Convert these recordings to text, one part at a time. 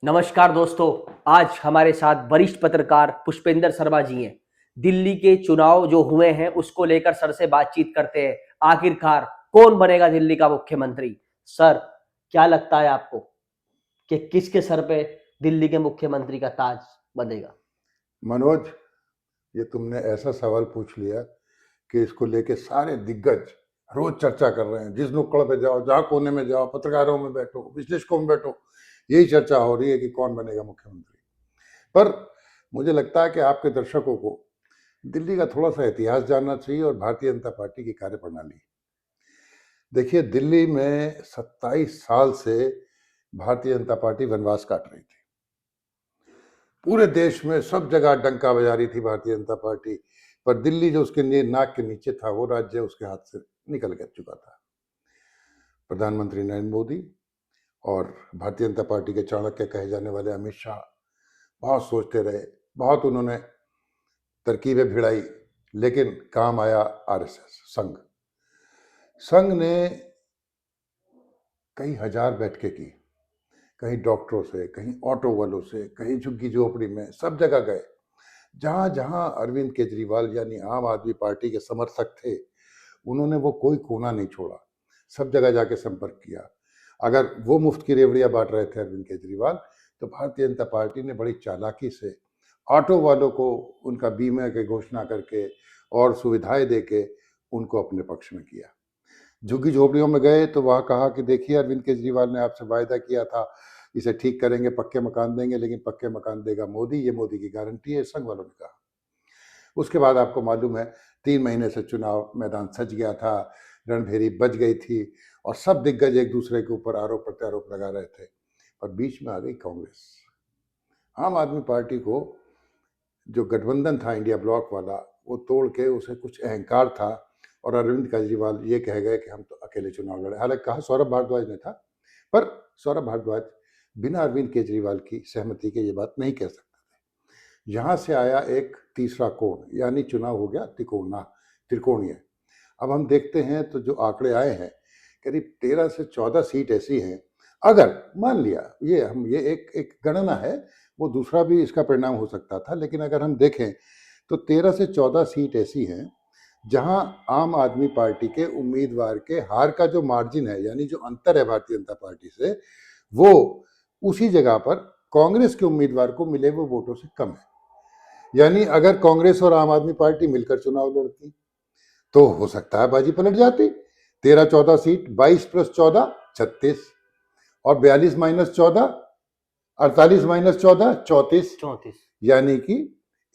नमस्कार दोस्तों। आज हमारे साथ वरिष्ठ पत्रकार पुष्पेंद्र शर्मा जी हैं। दिल्ली के चुनाव जो हुए हैं उसको लेकर सर से बातचीत करते हैं। आखिरकार कौन बनेगा दिल्ली का मुख्यमंत्री? सर, क्या लगता है आपको कि किसके सर पे दिल्ली के मुख्यमंत्री का ताज बनेगा? मनोज, ये तुमने ऐसा सवाल पूछ लिया कि इसको लेके सारे दिग्गज रोज चर्चा कर रहे हैं। जिस नुक्कड़ पे जाओ, जहाँ कोने में जाओ, पत्रकारों में बैठो, विश्लेषकों में बैठो, यही चर्चा हो रही है कि कौन बनेगा मुख्यमंत्री। पर मुझे लगता है कि आपके दर्शकों को दिल्ली का थोड़ा सा इतिहास जानना चाहिए और भारतीय जनता पार्टी की कार्यप्रणाली। देखिए, दिल्ली में 27 साल से भारतीय जनता पार्टी वनवास काट रही थी। पूरे देश में सब जगह डंका बजा रही थी भारतीय जनता पार्टी, पर दिल्ली जो उसके नाक के नीचे था, वो राज्य उसके हाथ से निकल गया चुका था। प्रधानमंत्री नरेंद्र मोदी और भारतीय जनता पार्टी के चाणक्य कहे जाने वाले अमित शाह बहुत सोचते रहे, बहुत उन्होंने तरकीबें भिड़ाई, लेकिन काम आया आरएसएस संघ। संघ ने कई हजार बैठकें की, कहीं डॉक्टरों से, कहीं ऑटो वालों से, कहीं झुग्गी झोपड़ी में, सब जगह गए। जहां जहां अरविंद केजरीवाल यानी आम आदमी पार्टी के समर्थक थे, उन्होंने वो कोई कोना नहीं छोड़ा, सब जगह जाके संपर्क किया। अगर वो मुफ्त की रेवड़ियां बांट रहे थे अरविंद केजरीवाल, तो भारतीय जनता पार्टी ने बड़ी चालाकी से ऑटो वालों को उनका बीमा की घोषणा करके और सुविधाएं देके उनको अपने पक्ष में किया। झुग्गी झोपड़ियों में गए तो वहाँ कहा कि देखिए, अरविंद केजरीवाल ने आपसे वायदा किया था, इसे ठीक करेंगे, पक्के मकान देंगे, लेकिन पक्के मकान देगा मोदी, ये मोदी की गारंटी है, संघ वालों ने कहा। उसके बाद आपको मालूम है, 3 महीने से चुनाव मैदान सज गया था, रणभेरी बज गई थी और सब दिग्गज एक दूसरे के ऊपर आरोप प्रत्यारोप लगा रहे थे। पर बीच में आ गई कांग्रेस। आम आदमी पार्टी को जो गठबंधन था इंडिया ब्लॉक वाला, वो तोड़ के उसे कुछ अहंकार था और अरविंद केजरीवाल ये कह गए कि हम तो अकेले चुनाव लड़े। हालांकि कहा सौरभ भारद्वाज ने था, पर सौरभ भारद्वाज बिना अरविंद केजरीवाल की सहमति के ये बात नहीं कह सकते थे। यहाँ से आया एक तीसरा कोण, यानी चुनाव हो गया त्रिकोणीय। अब हम देखते हैं तो जो आंकड़े आए हैं, करीब 13 से 14 सीट ऐसी हैं। अगर मान लिया, ये एक एक गणना है, वो दूसरा भी इसका परिणाम हो सकता था, लेकिन अगर हम देखें तो 13 से 14 सीट ऐसी हैं जहां आम आदमी पार्टी के उम्मीदवार के हार का जो मार्जिन है, यानी जो अंतर है भारतीय जनता पार्टी से, वो उसी जगह पर कांग्रेस के उम्मीदवार को मिले हुए वोटों से कम है। यानी अगर कांग्रेस और आम आदमी पार्टी मिलकर चुनाव लड़ती तो हो सकता है बाजी पलट जाती। 13-14 सीट, 22 + 14 36, और 42 - 14 48 - 14 34। 34। यानी कि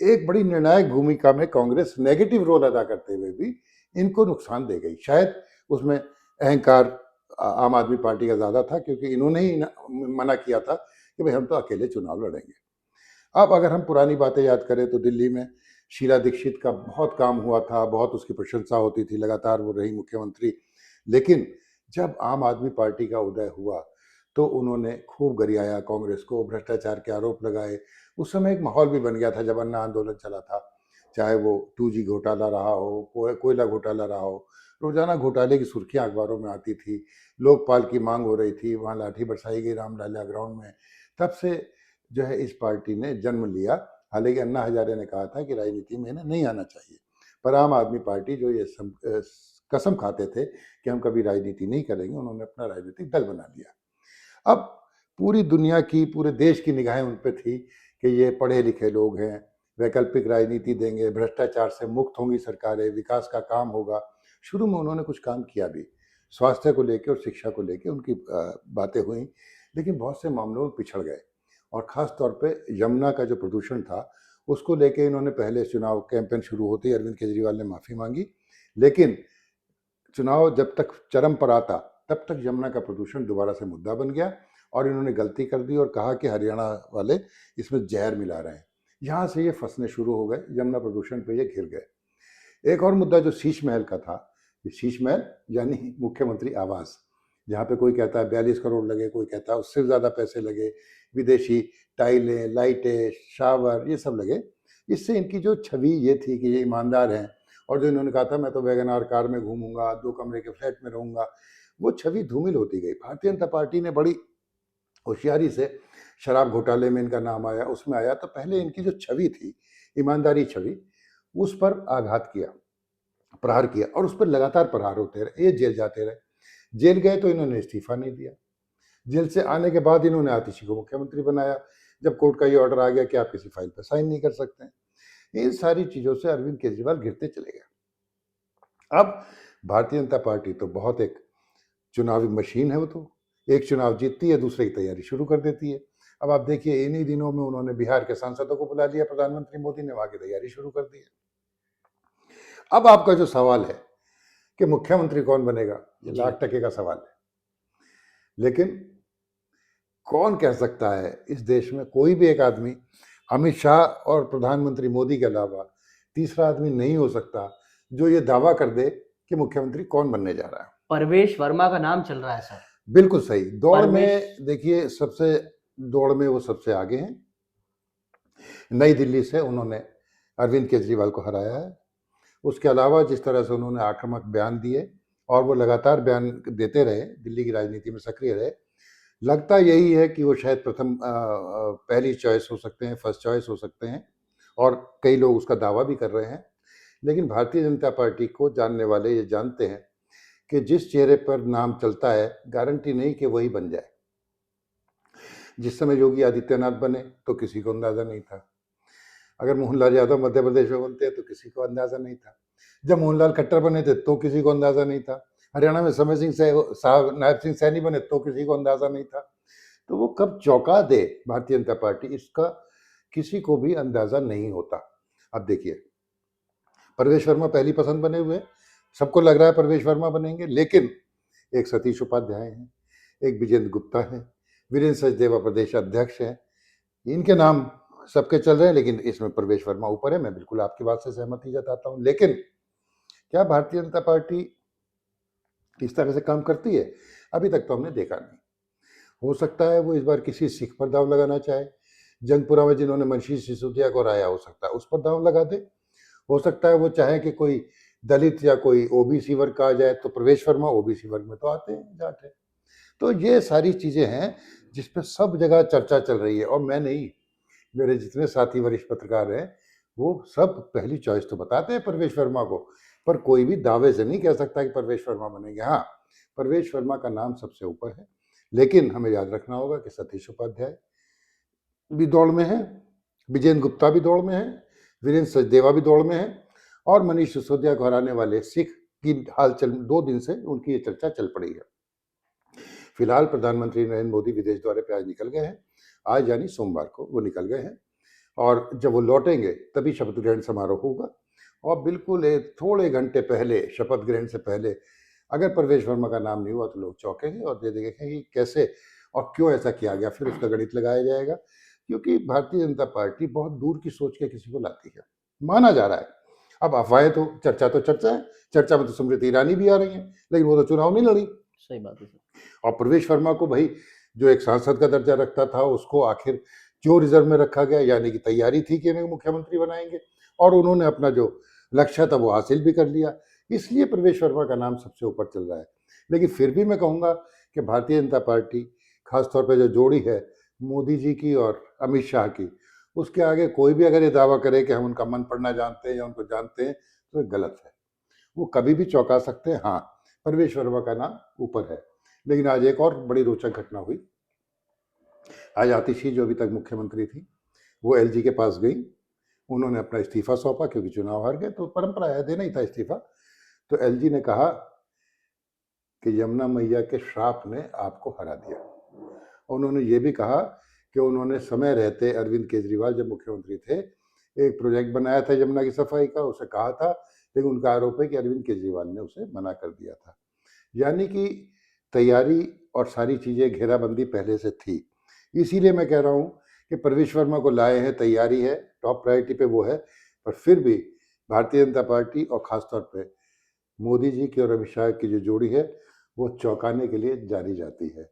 एक बड़ी निर्णायक भूमिका में कांग्रेस नेगेटिव रोल अदा करते हुए भी इनको नुकसान दे गई। शायद उसमें अहंकार आम आदमी पार्टी का ज्यादा था, क्योंकि इन्होंने ही मना किया था कि भाई हम तो अकेले चुनाव लड़ेंगे। अब अगर हम पुरानी बातें याद करें तो दिल्ली में शीला दीक्षित का बहुत काम हुआ था, बहुत उसकी प्रशंसा होती थी, लगातार वो रही मुख्यमंत्री। लेकिन जब आम आदमी पार्टी का उदय हुआ तो उन्होंने खूब गरियाया कांग्रेस को, भ्रष्टाचार के आरोप लगाए। उस समय एक माहौल भी बन गया था जब अन्ना आंदोलन चला था, चाहे वो 2G घोटाला रहा हो, कोयला घोटाला रहा हो। रोजाना घोटाले की सुर्खियां अखबारों में आती थी, लोकपाल की मांग हो रही थी, वहाँ लाठी बरसाई गई रामलला ग्राउंड में। तब से जो है इस पार्टी ने जन्म लिया। हालांकि अन्ना हजारे ने कहा था कि राजनीति में इन्हें नहीं आना चाहिए, पर आम आदमी पार्टी जो ये कसम खाते थे कि हम कभी राजनीति नहीं करेंगे, उन्होंने अपना राजनीतिक दल बना लिया। अब पूरी दुनिया की, पूरे देश की निगाहें उन पे थी कि ये पढ़े लिखे लोग हैं, वैकल्पिक राजनीति देंगे, भ्रष्टाचार से मुक्त होंगी सरकारें, विकास का काम होगा। शुरू में उन्होंने कुछ काम किया भी, स्वास्थ्य को लेकर और शिक्षा को लेकर उनकी बातें हुई, लेकिन बहुत से मामलों में पिछड़ गए। और ख़ास तौर पे यमुना का जो प्रदूषण था, उसको लेके इन्होंने पहले चुनाव कैंपेन शुरू होते ही अरविंद केजरीवाल ने माफ़ी मांगी, लेकिन चुनाव जब तक चरम पर आता तब तक यमुना का प्रदूषण दोबारा से मुद्दा बन गया और इन्होंने गलती कर दी और कहा कि हरियाणा वाले इसमें जहर मिला रहे हैं। यहाँ से ये फंसने शुरू हो गए, यमुना प्रदूषण पे ये घिर गए। एक और मुद्दा जो शीश महल का था, ये शीश महल यानी मुख्यमंत्री आवास, जहाँ पे कोई कहता है 42 करोड़ लगे, कोई कहता है उससे ज़्यादा पैसे लगे, विदेशी टाइलें, लाइटें, शावर, ये सब लगे। इससे इनकी जो छवि ये थी कि ये ईमानदार हैं, और जो इन्होंने कहा था मैं तो वैगन आर कार में घूमूंगा, 2 कमरे के फ्लैट में रहूंगा, वो छवि धूमिल होती गई। भारतीय जनता पार्टी ने बड़ी होशियारी से शराब घोटाले में इनका नाम आया, उसमें आया, तो पहले इनकी जो छवि थी, ईमानदारी छवि, उस पर आघात किया, प्रहार किया, और उस पर लगातार प्रहार होते रहे। ये जेल जाते रहे, जेल गए तो इन्होंने इस्तीफा नहीं दिया। जेल से आने के बाद इन्होंने आतिशी को मुख्यमंत्री बनाया, जब कोर्ट का ये ऑर्डर आ गया कि आप किसी फाइल पर साइन नहीं कर सकते हैं। इन सारी चीजों से अरविंद केजरीवाल गिरते चले गए। अब भारतीय जनता पार्टी तो बहुत एक चुनावी मशीन है, वो तो एक चुनाव जीतती है, दूसरे की तैयारी शुरू कर देती है। अब आप देखिए, इन्हीं दिनों में उन्होंने बिहार के सांसदों को बुला लिया, प्रधानमंत्री मोदी ने वहां की तैयारी शुरू कर दी है। अब आपका जो सवाल है कि मुख्यमंत्री कौन बनेगा, ये जी। लाख टके का सवाल है, लेकिन कौन कह सकता है इस देश में, कोई भी एक आदमी, अमित शाह और प्रधानमंत्री मोदी के अलावा तीसरा आदमी नहीं हो सकता जो ये दावा कर दे कि मुख्यमंत्री कौन बनने जा रहा है। परवेश वर्मा का नाम चल रहा है सर। बिल्कुल सही। दौड़ में परवेश- देखिए, सबसे दौड़ में वो सबसे आगे हैं। नई दिल्ली से उन्होंने अरविंद केजरीवाल को हराया है। उसके अलावा जिस तरह से उन्होंने आक्रामक बयान दिए, और वो लगातार बयान देते रहे, दिल्ली की राजनीति में सक्रिय रहे, लगता यही है कि वो शायद पहली चॉइस हो सकते हैं, फर्स्ट चॉइस हो सकते हैं, और कई लोग उसका दावा भी कर रहे हैं। लेकिन भारतीय जनता पार्टी को जानने वाले ये जानते हैं कि जिस चेहरे पर नाम चलता है, गारंटी नहीं कि वही बन जाए। जिस समय योगी आदित्यनाथ बने तो किसी को अंदाजा नहीं था, अगर मोहनलाल यादव मध्य प्रदेश में बनते तो किसी को अंदाजा नहीं था, जब मोहनलाल खट्टर बने थे तो किसी को अंदाजा नहीं था, हरियाणा में समय सिंह साहब नायब सिंह सैनी बने तो किसी को अंदाजा नहीं था। तो वो कब चौंका दे भारतीय जनता पार्टी, इसका किसी को भी अंदाजा नहीं होता। अब देखिए, परवेश वर्मा पहली पसंद बने हुए, सबको लग रहा है परवेश वर्मा बनेंगे, लेकिन एक सतीश उपाध्याय हैं, एक विजेंद्र गुप्ता है, वीरेंद्र सचदेवा प्रदेश अध्यक्ष हैं, इनके नाम सबके चल रहे हैं, लेकिन इसमें प्रवेश वर्मा ऊपर है। मैं बिल्कुल आपकी बात से सहमति जताता हूं, लेकिन क्या भारतीय जनता पार्टी इस तरह से काम करती है? अभी तक तो हमने देखा नहीं। हो सकता है वो इस बार किसी सिख पर दाव लगाना चाहे, जंगपुरा में जिन्होंने मनीष सिसोदिया को हराया, हो सकता है उस पर दाव लगा दे। हो सकता है वो चाहे कि कोई दलित या कोई ओबीसी वर्ग का आ जाए, तो प्रवेश वर्मा ओबीसी वर्ग में तो आते हैं, जाट है। तो ये सारी चीजें हैं जिसपे सब जगह चर्चा चल रही है, और मैं नहीं, मेरे जितने साथी वरिष्ठ पत्रकार हैं वो सब पहली चॉइस तो बताते हैं परवेश वर्मा को, पर कोई भी दावे से नहीं कह सकता कि परवेश वर्मा बनेंगे। हाँ, परवेश वर्मा का नाम सबसे ऊपर है, लेकिन हमें याद रखना होगा कि सतीश उपाध्याय भी दौड़ में है, विजेंद्र गुप्ता भी दौड़ में है, वीरेंद्र सचदेवा भी दौड़ में है, और मनीष सिसोदिया को हराने वाले सिख की हाल चल 2 दिन से उनकी ये चर्चा चल पड़ी है। फिलहाल प्रधानमंत्री नरेंद्र मोदी विदेश दौरे पे आज निकल गए हैं, आज यानी सोमवार को वो निकल गए हैं, और जब वो लौटेंगे तभी शपथ ग्रहण समारोह होगा। और बिल्कुल थोड़े घंटे पहले, शपथ ग्रहण से पहले, अगर परवेश वर्मा का नाम नहीं हुआ तो लोग चौंकेंगे और ये देखेंगे कि कैसे और क्यों ऐसा किया गया, फिर उसका गणित लगाया जाएगा। क्योंकि भारतीय जनता पार्टी बहुत दूर की सोच के किसी को लाती है, माना जा रहा है। अब अफवाहें तो चर्चा है, चर्चा में तो स्मृति ईरानी भी आ रही है, लेकिन वो तो चुनाव नहीं लड़ी। सही बात है सर। और प्रवेश वर्मा को भाई, जो एक सांसद का दर्जा रखता था, उसको आखिर क्यों रिजर्व में रखा गया? यानी कि तैयारी थी कि इन्हें मुख्यमंत्री बनाएंगे, और उन्होंने अपना जो लक्ष्य था वो हासिल भी कर लिया, इसलिए प्रवेश वर्मा का नाम सबसे ऊपर चल रहा है। लेकिन फिर भी मैं कहूँगा कि भारतीय जनता पार्टी, खासतौर पर जो जोड़ी है मोदी जी की और अमित शाह की, उसके आगे कोई भी अगर ये दावा करे कि हम उनका मन पढ़ना जानते हैं या उनको जानते हैं, तो ये गलत है। वो कभी भी चौंका सकते हैं। हाँ, परवेश वर्मा का नाम ऊपर है। लेकिन आज एक और बड़ी रोचक घटना हुई। आज आतिशी, जो अभी तक मुख्यमंत्री थी, वो एलजी के पास गई, उन्होंने अपना इस्तीफा सौंपा, क्योंकि चुनाव हार गए तो परंपरा है, देना ही था इस्तीफा। तो एलजी ने कहा कि यमुना मैया के श्राप ने आपको हरा दिया। उन्होंने ये भी कहा कि उन्होंने समय रहते, अरविंद केजरीवाल जब मुख्यमंत्री थे, एक प्रोजेक्ट बनाया था यमुना की सफाई का, उसे कहा था, लेकिन उनका आरोप है कि अरविंद केजरीवाल ने उसे मना कर दिया था। यानी कि तैयारी और सारी चीज़ें, घेराबंदी पहले से थी। इसीलिए मैं कह रहा हूँ कि प्रवेश वर्मा को लाए हैं, तैयारी है, टॉप प्रायोरिटी पे वो है, पर फिर भी भारतीय जनता पार्टी और ख़ासतौर पे मोदी जी की और अमित शाह की जो जोड़ी है, वो चौंकाने के लिए जानी जाती है।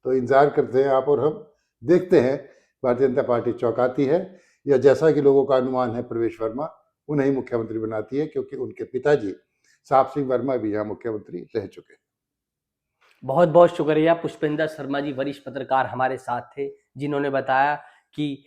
तो इंतज़ार करते हैं आप और हम, देखते हैं भारतीय जनता पार्टी चौंकाती है, या जैसा कि लोगों का अनुमान है प्रवेश वर्मा उन्हें ही मुख्यमंत्री बनाती है, क्योंकि उनके पिताजी साहब सिंह वर्मा भी यहाँ मुख्यमंत्री रह चुके हैं। बहुत बहुत शुक्रिया। पुष्पेंद्र शर्मा जी वरिष्ठ पत्रकार हमारे साथ थे, जिन्होंने बताया कि